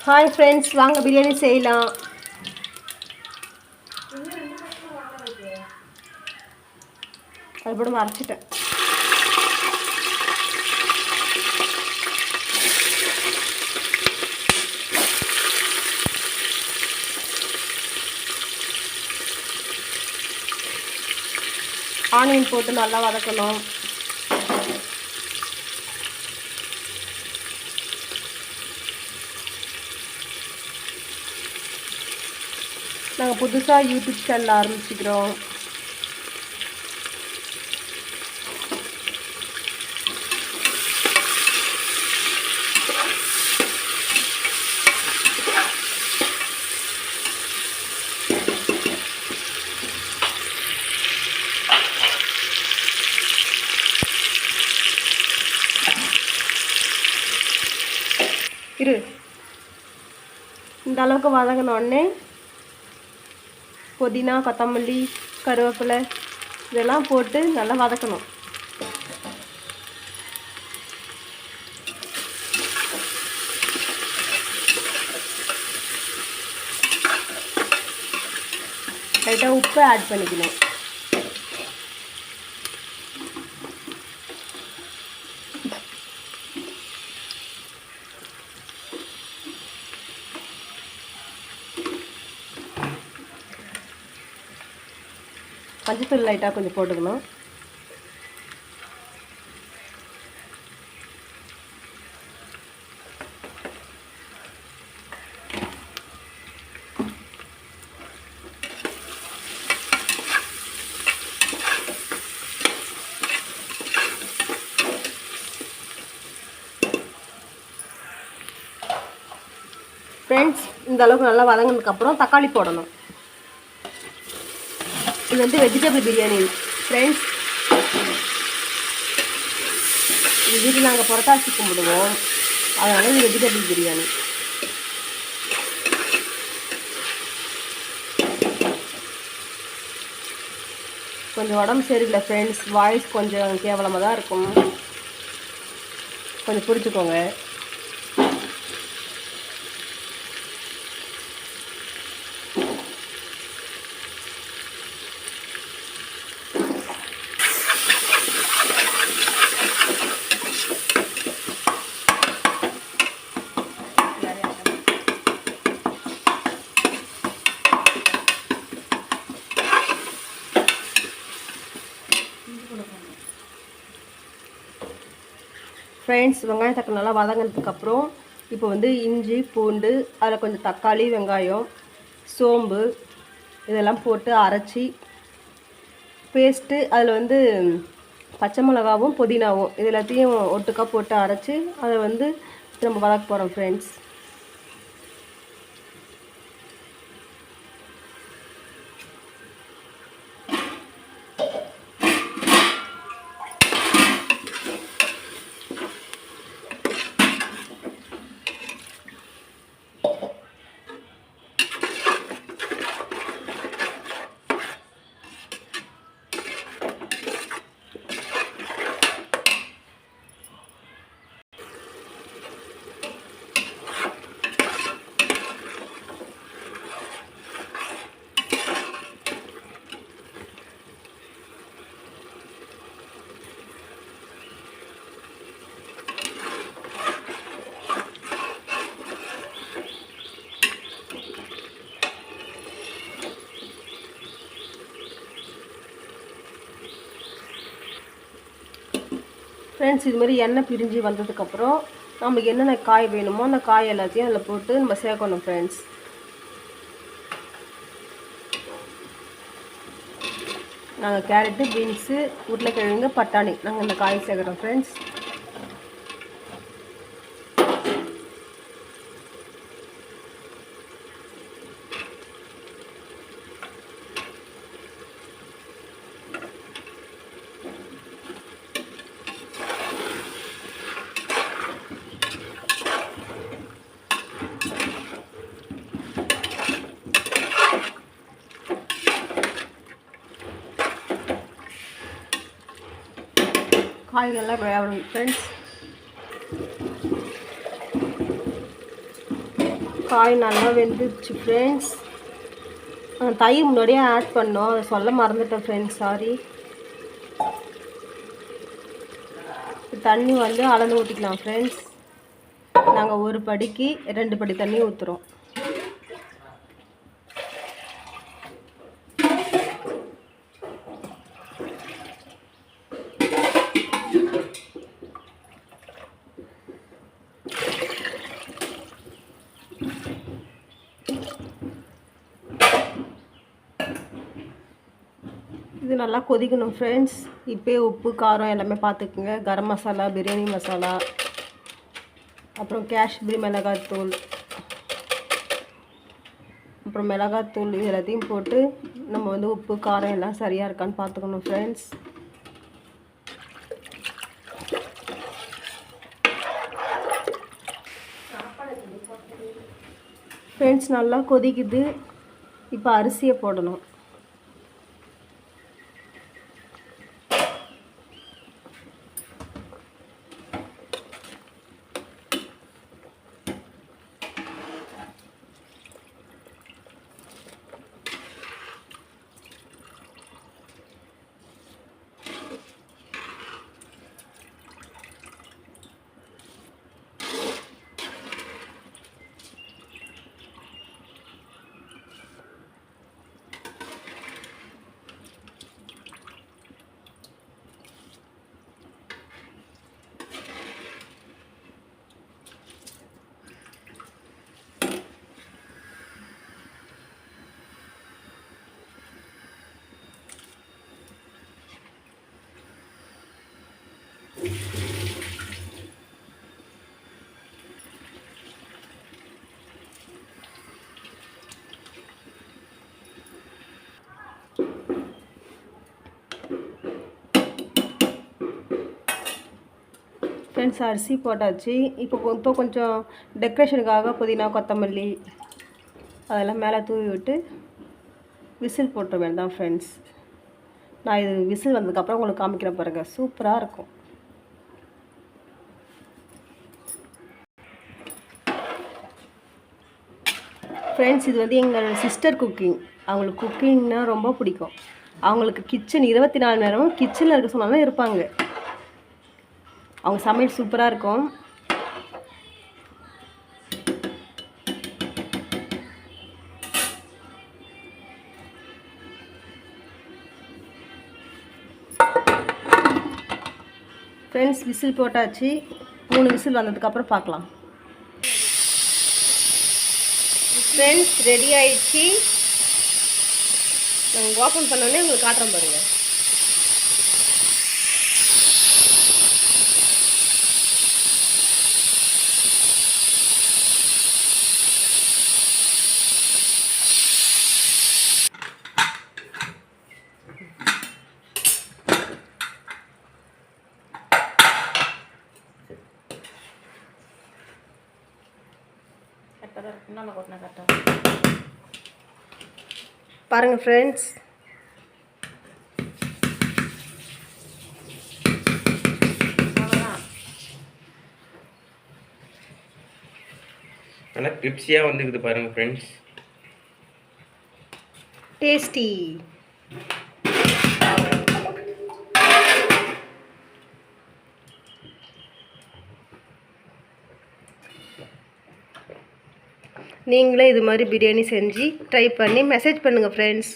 Hi friends, வாங்க பிரியாணி செய்யலாம். அது கூட மறைச்சிட்டேன். ஆனியன் போட்டு நல்லா வதக்கணும். நாங்கள் புதுசாக யூடியூப் சேனல் ஆரம்பிச்சுக்கிறோம். இந்த அளவுக்கு வதங்கினோடனே புதினா, கொத்தமல்லி, கருவேப்பிலை இதெல்லாம் போட்டு நல்லா வதக்கணும். லைட்டாக உப்பு ஆட் பண்ணிக்கணும். மஞ்சத்தூள் லைட்டாக கொஞ்சம் போட்டுக்கணும். ஃப்ரெண்ட்ஸ், இந்த அளவுக்கு நல்லா வதங்கினதுக்கப்புறம் தக்காளி போடணும். இது வந்து வெஜிடபிள் பிரியாணி ஃப்ரெண்ட்ஸ். இது வீட்டில் நாங்கள் புரட்டாசி கும்பிடுவோம், அதனால இது வெஜிடபிள் பிரியாணி. கொஞ்சம் உடம்பு சரியில்லை ஃப்ரெண்ட்ஸ், வாய்ஸ் கொஞ்சம் கேவலமாக தான் இருக்கும், கொஞ்சம் புரிஞ்சுக்கோங்க. ஃப்ரெண்ட்ஸ், வெங்காயம் தக்காளி நல்லா வதங்கினதுக்கப்புறம் இப்போ வந்து இஞ்சி பூண்டு, அதில் கொஞ்சம் தக்காளி, வெங்காயம், சோம்பு இதெல்லாம் போட்டு அரைச்சி பேஸ்ட்டு, அதில் வந்து பச்சை மிளகாவும் புதினாவும் இது எல்லாத்தையும் ஒட்டுக்காக போட்டு அரைச்சி அதை வந்து நம்ம வதக்க போகிறோம் ஃப்ரெண்ட்ஸ். ஃப்ரெண்ட்ஸ், இது மாதிரி எண்ணெய் பிரிஞ்சு வந்ததுக்கப்புறம் நமக்கு என்னென்ன காய் வேணுமோ அந்த காய் எல்லாத்தையும் அதில் போட்டு நம்ம சேர்க்கணும் ஃப்ரெண்ட்ஸ். நாங்கள் கேரட்டு, பீன்ஸு, உருளைக்கிழங்கு, பட்டாணி நாங்கள் இந்த காய் சேர்க்குறோம் ஃப்ரெண்ட்ஸ். காய்கள்லாம் வேகணும் ஃப்ரெண்ட்ஸ். காய் நல்லா வெந்துச்சு ஃப்ரெண்ட்ஸ். தயிர் முன்னாடியே ஆட் பண்ணோம், அதை சொல்ல மறந்துட்டேன் ஃப்ரெண்ட்ஸ், சாரி. தண்ணி வந்து அளந்து ஊற்றிக்கலாம் ஃப்ரெண்ட்ஸ். நாங்கள் ஒரு படிக்கு 2 படி தண்ணி ஊற்றுறோம். இது நல்லா கொதிக்கணும் ஃப்ரெண்ட்ஸ். இப்போ உப்பு காரம் எல்லாமே பார்த்துக்குங்க. கரம் மசாலா, பிரியாணி மசாலா, அப்புறம் காஷ்மீரி மிளகாத்தூள், அப்புறம் மிளகாத்தூள், இது எல்லாத்தையும் போட்டு நம்ம வந்து உப்பு காரம் எல்லாம் சரியாக இருக்கான்னு பார்த்துக்கணும் ஃப்ரெண்ட்ஸ். ஃப்ரெண்ட்ஸ் நல்லா கொதிக்குது. இப்போ அரிசியை போடணும். ஃப்ரெண்ட்ஸ் அரிசி போட்டாச்சு. இப்போ கொஞ்சம் டெக்கரேஷனுக்காக புதினா, கொத்தமல்லி அதெல்லாம் மேலே தூவி விட்டு விசில் போட்ட வேண்டாம் ஃப்ரெண்ட்ஸ். நான் இது விசில் வந்ததுக்கப்புறம் உங்களுக்கு காமிக்கிறேன் பாருங்கள், சூப்பராக இருக்கும். ஃப்ரெண்ட்ஸ் இது வந்து எங்கள் சிஸ்டர் குக்கிங். அவங்களுக்கு குக்கிங்னால் ரொம்ப பிடிக்கும். அவங்களுக்கு கிச்சன் 24 நேரமும் கிச்சனில் இருக்க சொன்னாலும் இருப்பாங்க. அவங்க சமையல் சூப்பராக இருக்கும். ஃப்ரெண்ட்ஸ் விசில் போட்டாச்சு. 3 விசில் வந்ததுக்கப்புறம் பார்க்கலாம். ஃப்ரெண்ட்ஸ் ரெடி ஆயிடுச்சு. நாங்கள் ஓப்பன் பண்ணோடனே உங்களுக்கு காட்டுறோம் பாருங்கள். பாருங்க ஃப்ரெண்ட்ஸ், நல்லா கிரிப்ஸியாக வந்துக்குது பாருங்க ஃப்ரெண்ட்ஸ். டேஸ்டி. நீங்களே இது மாதிரி பிரியாணி செஞ்சு ட்ரை பண்ணி மெசேஜ் பண்ணுங்கள் ஃப்ரெண்ட்ஸ்.